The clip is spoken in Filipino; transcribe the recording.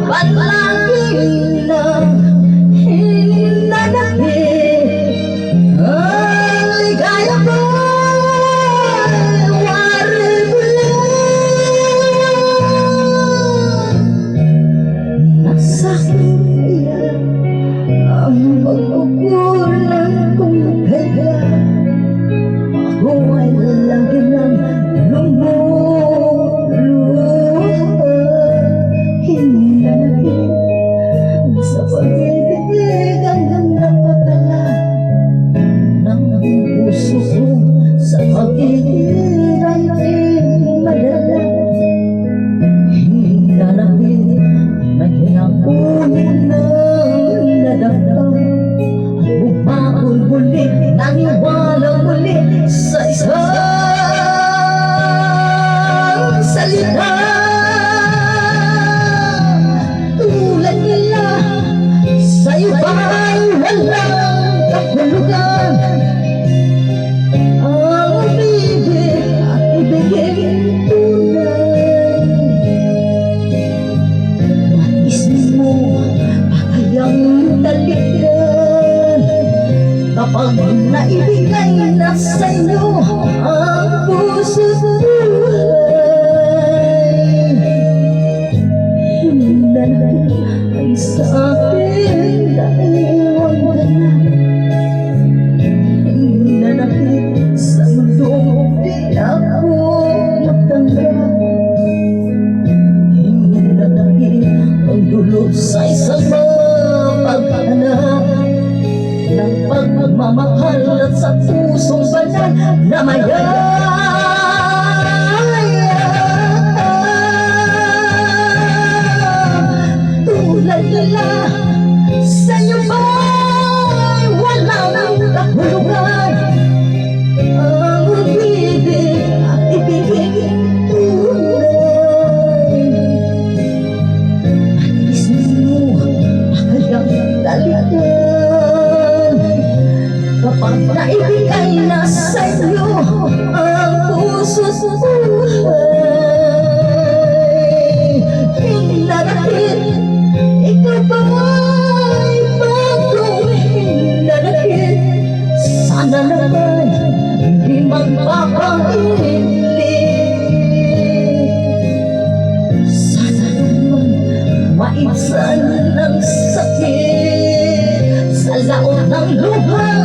palagi na hinanakit ang ligaya ko. Nasakit kaya ang pagkukulang kong kaya ako ay lagi ng lumuluha. Hinanakit sa pag-ibig ang napatala ng puso ko sa pag-ibig ay madala. Hinanakit may kinakunin ng nadamdam at bumabol muli, naniwala muli sa isang salita. Tulad nila sa'yo ba'y walang kahulugan ang umibig at ibigin tunay? Nais mo pa kayang talikan kapag naibigay na sa'yo ang puso't buhay? Hinanakit ay sa akin naiwan ka na. Hinanakit sa mundong di ako magtanggap. Hinanakit ang dulot sa isang mapaghanap ng pagmamahal at sa pusong banal na mayaya. Tulad nila sa'yo ba'y walang kahulugan ang umibig at ibigin tunay? Nais mo pa kayang talikan kapag naibigay na sa'yo ang puso't buhay? Hinanakit, ikaw ba'y bagong hinanakit? Sana naman di magpapahilig. Sana naman maibsan ng sakit sa laot ng luha.